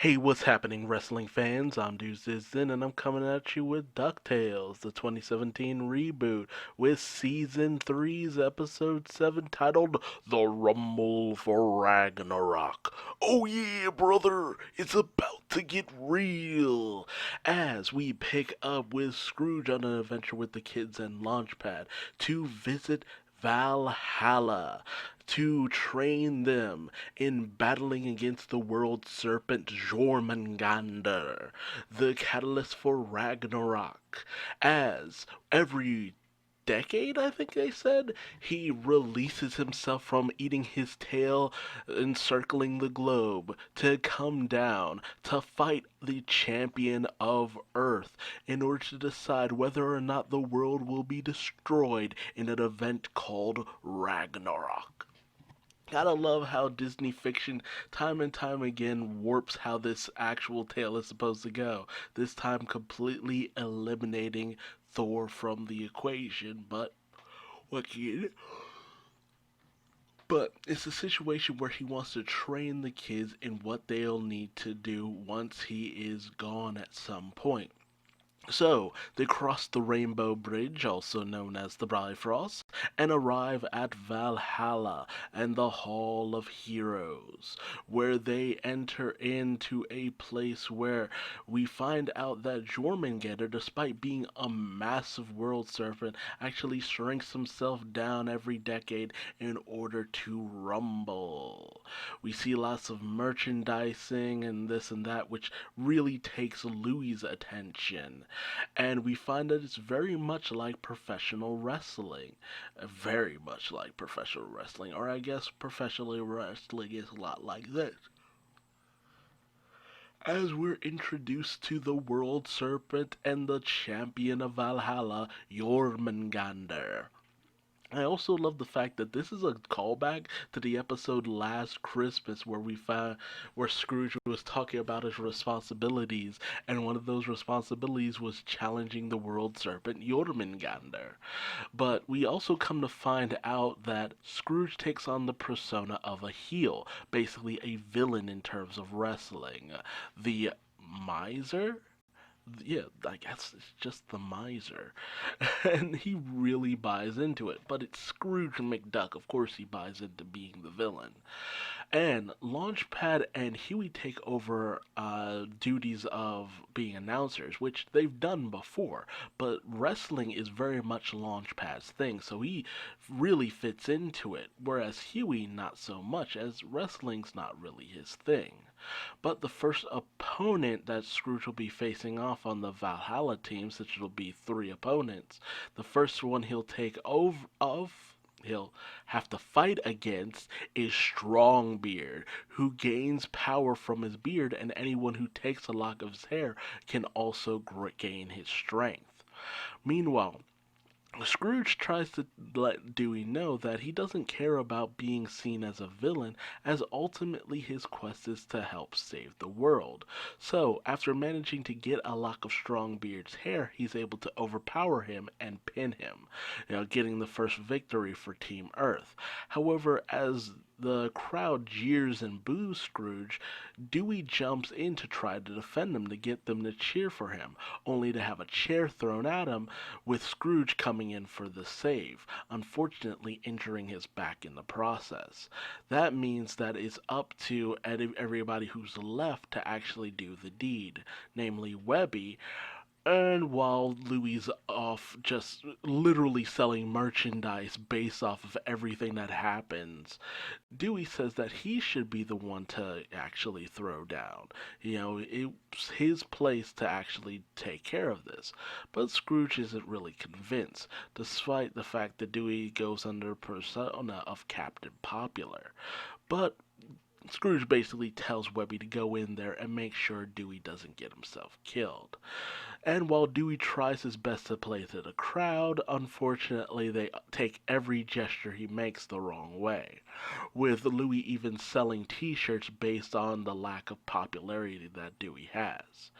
Hey, what's happening, wrestling fans? I'm Duuz-Diz-Din, and I'm coming at you with DuckTales, the 2017 reboot, with Season three's Episode 7 titled The Rumble for Ragnarok. Oh yeah, brother, it's about to get real! As we pick up with Scrooge on an adventure with the kids and Launchpad to visit Valhalla to train them in battling against the world serpent Jormungandr, the catalyst for Ragnarok, as every decade, I think they said, he releases himself from eating his tail, encircling the globe, to come down to fight the champion of Earth in order to decide whether or not the world will be destroyed in an event called Ragnarok. Gotta love how Disney fiction time and time again warps how this actual tale is supposed to go. This time completely eliminating Thor from the equation, but what can you do? But it's a situation where he wants to train the kids in what they'll need to do once he is gone at some point. So, they cross the Rainbow Bridge, also known as the Bifrost, and arrive at Valhalla and the Hall of Heroes, where they enter into a place where we find out that Jormungandr, despite being a massive world serpent, actually shrinks himself down every decade in order to rumble. We see lots of merchandising and this and that, which really takes Louis's attention, and we find that it's very much like professional wrestling. Very much like professional wrestling, or I guess professional wrestling is a lot like this. As we're introduced to the World Serpent and the champion of Valhalla, Jormungandr. I also love the fact that this is a callback to the episode Last Christmas where Scrooge was talking about his responsibilities, and one of those responsibilities was challenging the world serpent Jormungandr. But we also come to find out that Scrooge takes on the persona of a heel, basically a villain in terms of wrestling. The miser? Yeah, I guess it's just the miser. And he really buys into it. But it's Scrooge McDuck. Of course, he buys into being the villain. And Launchpad and Huey take over duties of being announcers, which they've done before. But wrestling is very much Launchpad's thing, so he really fits into it. Whereas Huey, not so much, as wrestling's not really his thing. But the first opponent that Scrooge will be facing off on the Valhalla team, since it'll be three opponents, the first one he'll have to fight against is Strongbeard, who gains power from his beard, and anyone who takes a lock of his hair can also gain his strength. Meanwhile, Scrooge tries to let Dewey know that he doesn't care about being seen as a villain, as ultimately his quest is to help save the world. So, after managing to get a lock of Strongbeard's hair, he's able to overpower him and pin him, getting the first victory for Team Earth. However, as the crowd jeers and boos Scrooge, Dewey jumps in to try to defend him to get them to cheer for him, only to have a chair thrown at him, with Scrooge coming in for the save, unfortunately injuring his back in the process. That means that it's up to everybody who's left to actually do the deed, namely Webby, and while Louis off just literally selling merchandise based off of everything that happens, Dewey says that he should be the one to actually throw down. It's his place to actually take care of this. But Scrooge isn't really convinced, despite the fact that Dewey goes under persona of Captain Popular. But Scrooge basically tells Webby to go in there and make sure Dewey doesn't get himself killed. And while Dewey tries his best to play to the crowd, unfortunately they take every gesture he makes the wrong way, with Louis even selling t-shirts based on the lack of popularity that Dewey has.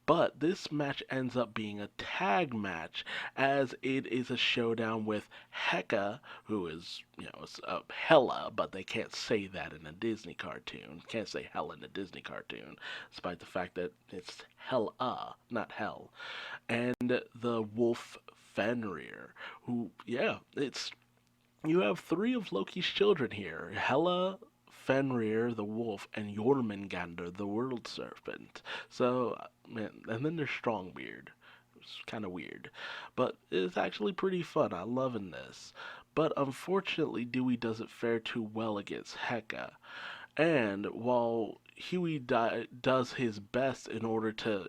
But this match ends up being a tag match, as it is a showdown with Hecka, who is, it's Hella, but they can't say that in a Disney cartoon. Can't say Hella in a Disney cartoon, despite the fact that it's Hella, not Hell. And the wolf Fenrir, who, yeah, it's you have three of Loki's children here: Hela, Fenrir the wolf, and Jormungandr the world serpent. So, man, and then there's Strongbeard. It's kind of weird, but it's actually pretty fun. I'm loving this. But unfortunately, Dewey doesn't fare too well against Heka. And while does his best in order to,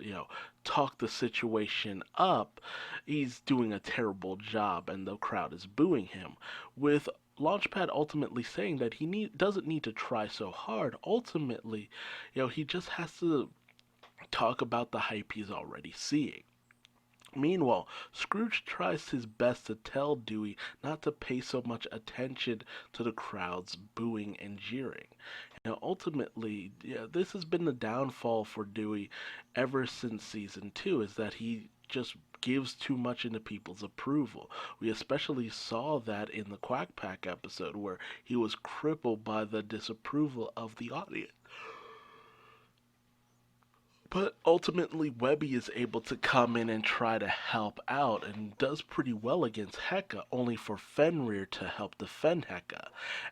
talk the situation up, he's doing a terrible job and the crowd is booing him. With Launchpad ultimately saying that doesn't need to try so hard. Ultimately, he just has to talk about the hype he's already seeing. Meanwhile, Scrooge tries his best to tell Dewey not to pay so much attention to the crowd's booing and jeering. Ultimately, yeah, this has been the downfall for Dewey ever since season two, is that he just gives too much into people's approval. We especially saw that in the Quack Pack episode where he was crippled by the disapproval of the audience. But ultimately, Webby is able to come in and try to help out and does pretty well against Hecka, only for Fenrir to help defend Hecka.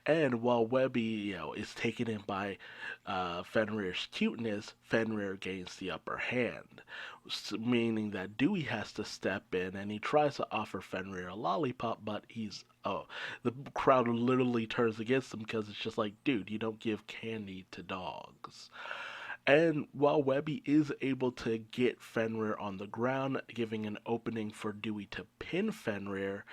And while Webby, is taken in by Fenrir's cuteness, Fenrir gains the upper hand, meaning that Dewey has to step in and he tries to offer Fenrir a lollipop, but the crowd literally turns against him because it's just like, dude, you don't give candy to dogs. And while Webby is able to get Fenrir on the ground, giving an opening for Dewey to pin Fenrir,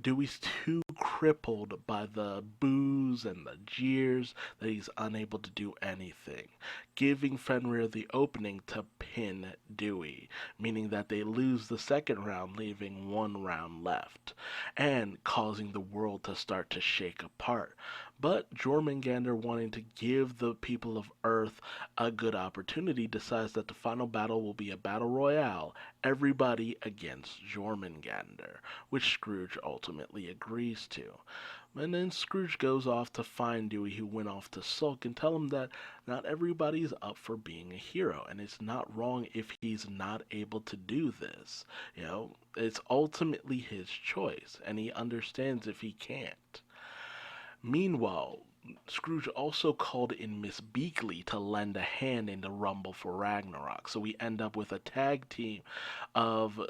Dewey's too crippled by the boos and the jeers that he's unable to do anything, giving Fenrir the opening to pin Dewey, meaning that they lose the second round, leaving one round left, and causing the world to start to shake apart. But Jormungandr, wanting to give the people of Earth a good opportunity, decides that the final battle will be a battle royale, everybody against Jormungandr, which Scrooge ultimately agrees to. And then Scrooge goes off to find Dewey, who went off to sulk, and tell him that not everybody's up for being a hero, and it's not wrong if he's not able to do this. It's ultimately his choice, and he understands if he can't. Meanwhile, Scrooge also called in Miss Beakley to lend a hand in the Rumble for Ragnarok, so we end up with a tag team of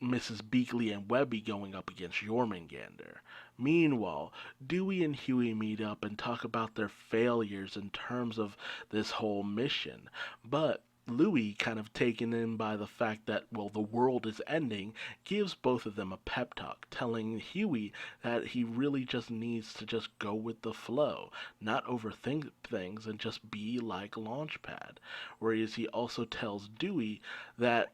Mrs. Beakley and Webby going up against Jormungandr. Meanwhile, Dewey and Huey meet up and talk about their failures in terms of this whole mission, but Louis, kind of taken in by the fact that, well, the world is ending, gives both of them a pep talk, telling Huey that he really just needs to just go with the flow, not overthink things, and just be like Launchpad. Whereas he also tells Dewey that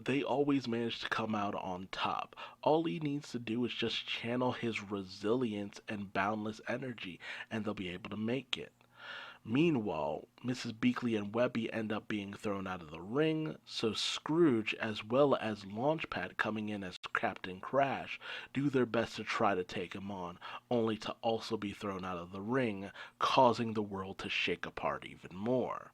they always manage to come out on top. All he needs to do is just channel his resilience and boundless energy, and they'll be able to make it. Meanwhile, Mrs. Beakley and Webby end up being thrown out of the ring, so Scrooge, as well as Launchpad coming in as Captain Crash, do their best to try to take him on, only to also be thrown out of the ring, causing the world to shake apart even more.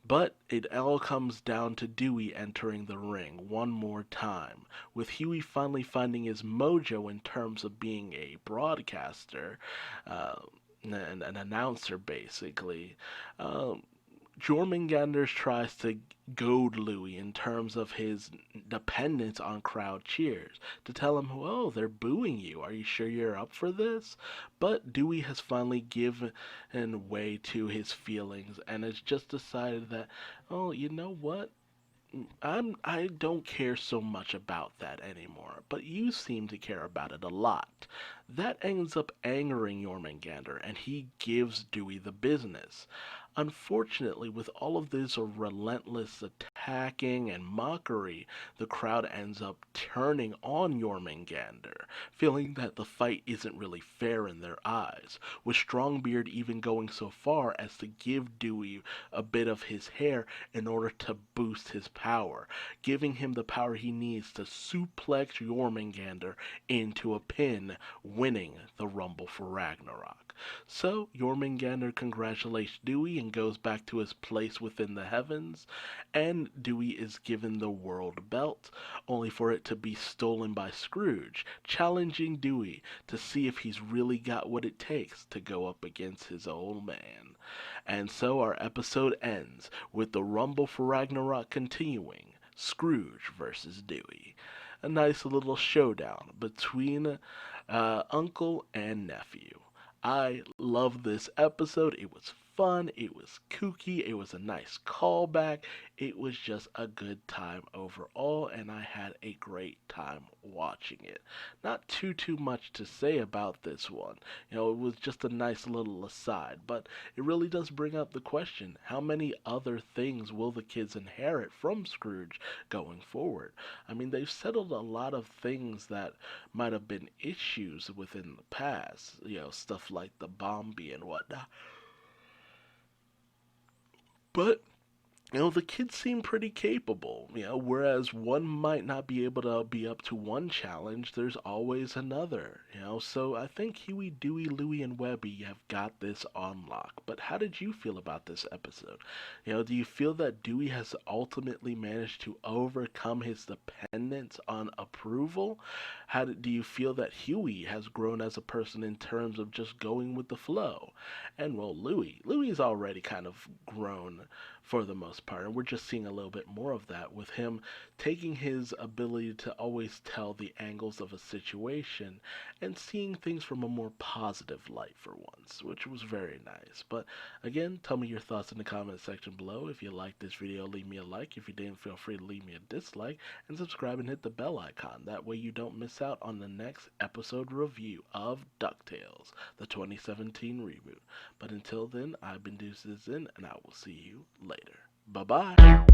But it all comes down to Dewey entering the ring one more time, with Huey finally finding his mojo in terms of being a broadcaster, an announcer basically. Jormungandr tries to goad Louis in terms of his dependence on crowd cheers, to tell him, oh, they're booing you. Are you sure you're up for this? But Dewey has finally given way to his feelings and has just decided that, oh, you know what? I don't care so much about that anymore, but you seem to care about it a lot. That ends up angering Jormungandr, and he gives Dewey the business. Unfortunately, with all of this relentless attacking and mockery, the crowd ends up turning on Jormungandr, feeling that the fight isn't really fair in their eyes, with Strongbeard even going so far as to give Dewey a bit of his hair in order to boost his power, giving him the power he needs to suplex Jormungandr into a pin, winning the Rumble for Ragnarok. So Jormungandr congratulates Dewey and goes back to his place within the heavens, and Dewey is given the world belt, only for it to be stolen by Scrooge, challenging Dewey to see if he's really got what it takes to go up against his old man. And so our episode ends with the Rumble for Ragnarok continuing, Scrooge versus Dewey. A nice little showdown between uncle and nephew. I love this episode. It was fun, it was kooky, it was a nice callback. It was just a good time overall, and I had a great time watching it. Not too much to say about this one. It was just a nice little aside, but it really does bring up the question, how many other things will the kids inherit from Scrooge going forward? I mean, they've settled a lot of things that might have been issues within the past, stuff like the Bombi and whatnot. But the kids seem pretty capable, whereas one might not be able to be up to one challenge, there's always another, so I think Huey, Dewey, Louie, and Webby have got this on lock. But how did you feel about this episode? Do you feel that Dewey has ultimately managed to overcome his dependence on approval? Do you feel that Huey has grown as a person in terms of just going with the flow? And well, Louie's already kind of grown for the most part. And we're just seeing a little bit more of that with him taking his ability to always tell the angles of a situation and seeing things from a more positive light for once, which was very nice. But again, tell me your thoughts in the comment section below. If you liked this video, leave me a like. If you didn't, feel free to leave me a dislike and subscribe and hit the bell icon. That way you don't miss out on the next episode review of DuckTales, the 2017 reboot. But until then, I've been Duuz-Diz-Din, and I will see you later. Bye-bye.